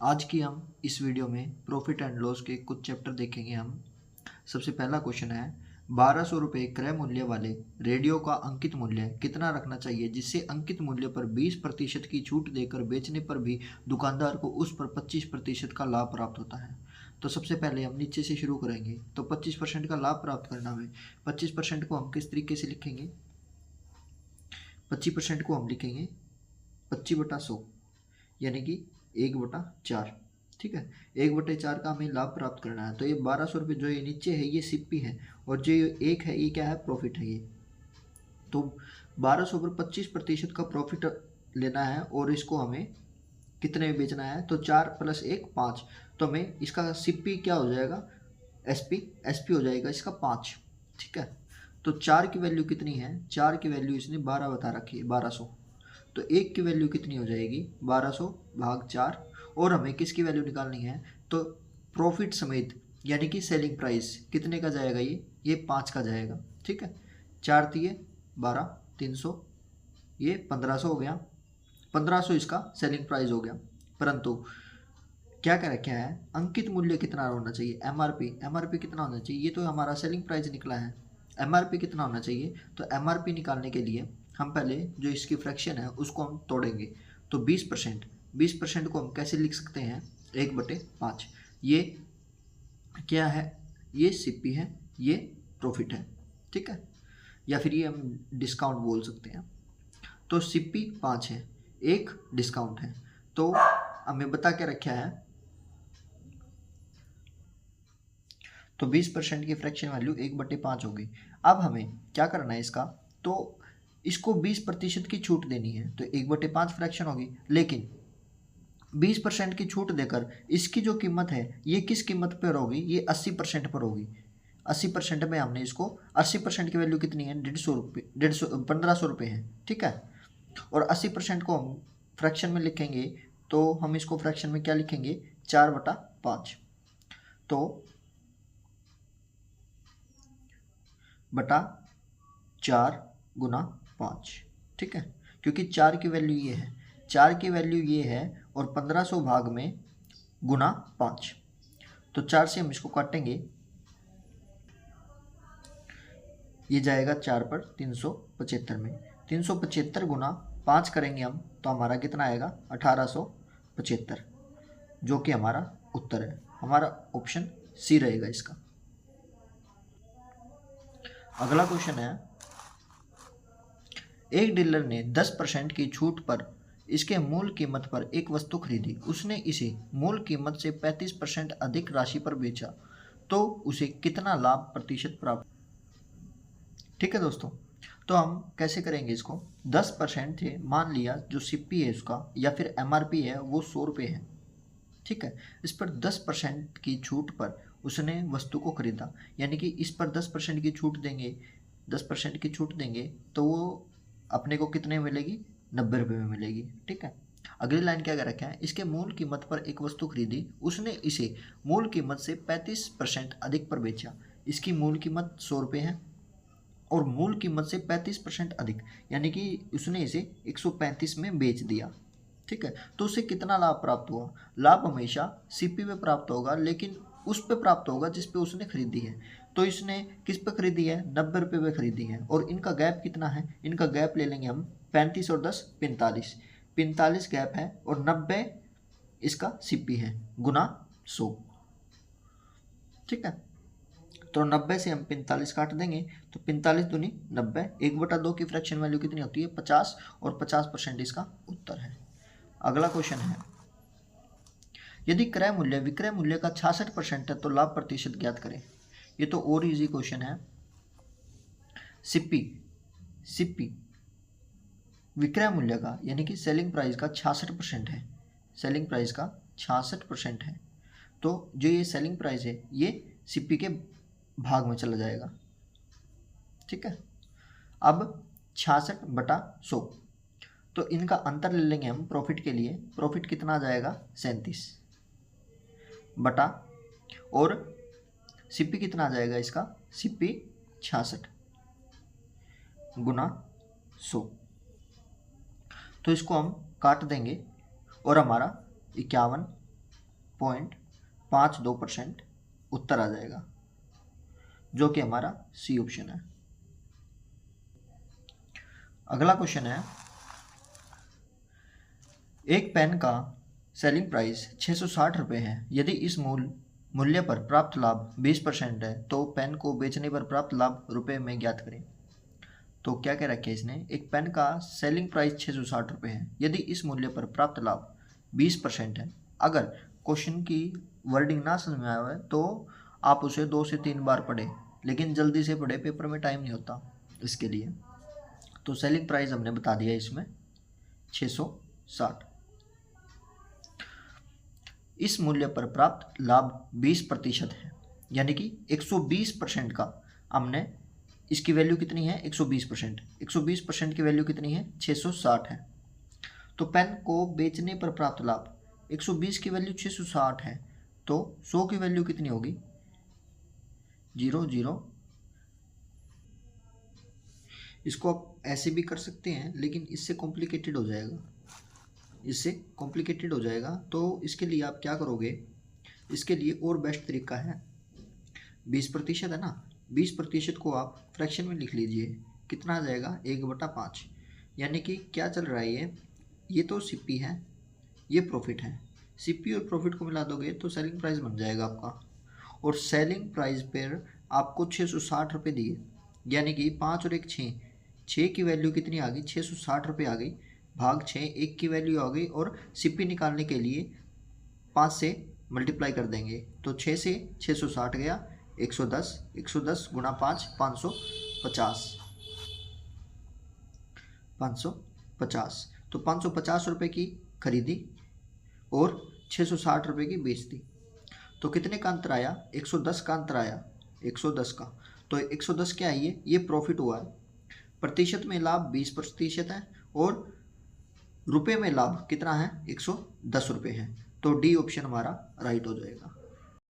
आज की हम इस वीडियो में प्रॉफिट एंड लॉस के कुछ चैप्टर देखेंगे हम। सबसे पहला क्वेश्चन है 1200 रुपये क्रय मूल्य वाले रेडियो का अंकित मूल्य कितना रखना चाहिए जिससे अंकित मूल्य पर 20% की छूट देकर बेचने पर भी दुकानदार को उस पर 25% का लाभ प्राप्त होता है। तो सबसे पहले हम नीचे से शुरू करेंगे। तो 25% का लाभ प्राप्त करना है। 25% को हम किस तरीके से लिखेंगे? 25% को हम लिखेंगे 25/100 यानी कि 1/4। ठीक है, 1/4 का हमें लाभ प्राप्त करना है। तो ये 1200 रुपये जो ये नीचे है ये सिप्पी है और जो ये एक है ये क्या है? प्रॉफिट है ये। तो 1200 पर 25% का प्रॉफिट लेना है और इसको हमें कितने में बेचना है? तो 4 + 1 5। तो हमें इसका सिप्पी क्या हो जाएगा? एसपी हो जाएगा इसका 5। ठीक है, तो 4 की वैल्यू कितनी है? 4 की वैल्यू इसने 12 बता रखी है, 1200। तो 1 की वैल्यू कितनी हो जाएगी? 1200/4। और हमें किसकी वैल्यू निकालनी है? तो प्रॉफिट समेत यानी कि सेलिंग प्राइस कितने का जाएगा? ये 5 का जाएगा। ठीक है, 4 तिये 12, 300, ये 1500 हो गया। 1500 इसका सेलिंग प्राइस हो गया। परंतु क्या कह रखा है? अंकित मूल्य कितना होना चाहिए? एमआरपी कितना होना चाहिए? ये तो हमारा सेलिंग प्राइस निकला है। एमआरपी कितना होना चाहिए? तो एमआरपी निकालने के लिए हम पहले जो इसकी फ्रैक्शन है उसको हम तोड़ेंगे। तो 20% को हम कैसे लिख सकते हैं? 1/5। ये क्या है? ये सीपी है, ये प्रॉफिट है। ठीक है, या फिर ये हम डिस्काउंट बोल सकते हैं। तो सीपी 5 है, एक डिस्काउंट है। तो हमें बता के रखा है तो 20% की फ्रैक्शन वैल्यू 1/5 होगी। अब हमें क्या करना है इसका? तो इसको 20% की छूट देनी है तो 1/5 फ्रैक्शन होगी। लेकिन 20% की छूट देकर इसकी जो कीमत है ये किस कीमत पर होगी? ये 80% पर होगी। 80% में हमने इसको 80% की वैल्यू कितनी है? 150 रुपये, 1500 रुपये है। ठीक है, और 80% को हम फ्रैक्शन में लिखेंगे तो हम इसको फ्रैक्शन में क्या लिखेंगे? 4/5। तो बटा 4 गुना 5। ठीक है, क्योंकि 4 की वैल्यू ये है, 4 की वैल्यू ये है और 1500 भाग में गुना 5। तो 4 से हम इसको काटेंगे, ये जाएगा 4 पर 375 में। 375 गुना 5 करेंगे हम तो हमारा कितना आएगा? 1875, जो कि हमारा उत्तर है। हमारा ऑप्शन सी रहेगा इसका। अगला क्वेश्चन है, एक डीलर ने 10% की छूट पर इसके मूल कीमत पर एक वस्तु खरीदी। उसने इसे मूल कीमत से 35% अधिक राशि पर बेचा तो उसे कितना लाभ प्रतिशत प्राप्त? ठीक है दोस्तों, तो हम कैसे करेंगे इसको? 10% थे, मान लिया जो सीपी है उसका या फिर एमआरपी है वो 100 रुपये है। ठीक है, इस पर 10% की छूट पर उसने वस्तु को खरीदा, यानी कि इस पर 10% की छूट देंगे, 10% की छूट देंगे तो वो अपने को कितने में मिलेगी? 90 रुपये में मिलेगी। ठीक है, अगली लाइन क्या कर रखा है? इसके मूल कीमत पर एक वस्तु खरीदी, उसने इसे मूल कीमत से 35% अधिक पर बेचा। इसकी मूल कीमत 100 रुपये है और मूल कीमत से 35% अधिक यानी कि उसने इसे 135 में बेच दिया। ठीक है, तो उसे कितना लाभ प्राप्त हुआ? लाभ हमेशा सीपी पे प्राप्त होगा, लेकिन उस पे प्राप्त होगा जिस पे उसने खरीदी है। तो इसने किस पे खरीदी है? 90 रुपये पे खरीदी है। और इनका गैप कितना है? इनका गैप ले लेंगे हम 35 और 10 45। 45 गैप है और 90 इसका सीपी है गुना 100। ठीक है, तो 90 से हम 45 काट देंगे तो 45 दूनी 90। 1/2 की फ्रैक्शन वैल्यू कितनी होती है? 50 और 50% इसका उत्तर है। अगला क्वेश्चन है, यदि क्रय मूल्य विक्रय मूल्य का 66% है तो लाभ प्रतिशत ज्ञात करें। ये तो और इजी क्वेश्चन है। सिप्पी विक्रय मूल्य का यानी कि सेलिंग प्राइस का 66% है। सेलिंग प्राइस का 66% है तो जो ये सेलिंग प्राइस है ये सिप्पी के भाग में चला जाएगा। ठीक है, अब 66/100 तो इनका अंतर ले लेंगे हम प्रॉफिट के लिए। प्रॉफिट कितना आ जाएगा? 37 बटा, और सीपी कितना आ जाएगा इसका? सीपी 66 गुना 100। तो इसको हम काट देंगे और हमारा 51 0.52% उत्तर आ जाएगा, जो कि हमारा सी ऑप्शन है। अगला क्वेश्चन है, एक पेन का सेलिंग प्राइस 660 रुपये है। यदि इस मूल्य पर प्राप्त लाभ 20% है तो पेन को बेचने पर प्राप्त लाभ रुपये में ज्ञात करें। तो क्या कह रखा है इसने, एक पेन का सेलिंग प्राइस 660 रुपये है, यदि इस मूल्य पर प्राप्त लाभ 20% है। अगर क्वेश्चन की वर्डिंग ना समझ में आया है तो आप उसे 2 से 3 बार पढ़ें, लेकिन जल्दी से पढ़े, पेपर में टाइम नहीं होता इसके लिए। तो सेलिंग प्राइस हमने बता दिया इसमें 660। इस मूल्य पर प्राप्त लाभ 20% है, यानी कि 120% का हमने, इसकी वैल्यू कितनी है 120%, 120% की वैल्यू कितनी है 660 है। तो पेन को बेचने पर प्राप्त लाभ 120 की वैल्यू 660 है, तो 100 की वैल्यू कितनी होगी 00। इसको आप ऐसे भी कर सकते हैं, लेकिन इससे कॉम्प्लिकेटेड हो जाएगा, तो इसके लिए आप क्या करोगे, इसके लिए और बेस्ट तरीका है, 20% है ना, 20% को आप फ्रैक्शन में लिख लीजिए, कितना आ जाएगा 1/5। यानी कि क्या चल रहा है ये तो सीपी है, ये प्रॉफिट है, सीपी और प्रॉफिट को मिला दोगे तो सेलिंग प्राइस बन जाएगा आपका। और सेलिंग प्राइस पर आपको 660 रुपये दिए, यानी कि 5 और 1 6 की वैल्यू कितनी आ गई 660 रुपये आ गई, भाग 6, 1 की वैल्यू आ गई, और सीपी निकालने के लिए 5 से मल्टीप्लाई कर देंगे, तो 6 से 660 गया 110, 110 गुणा 5 550। तो 550 रुपये की खरीदी और 660 रुपये की बेच दी, तो कितने का अंतर आया 110 का अंतर आया, 110 का। तो 110 क्या है, ये प्रॉफिट हुआ है। प्रतिशत में लाभ 20% है और रुपये में लाभ कितना है 110 रुपये है, तो डी ऑप्शन हमारा राइट हो जाएगा।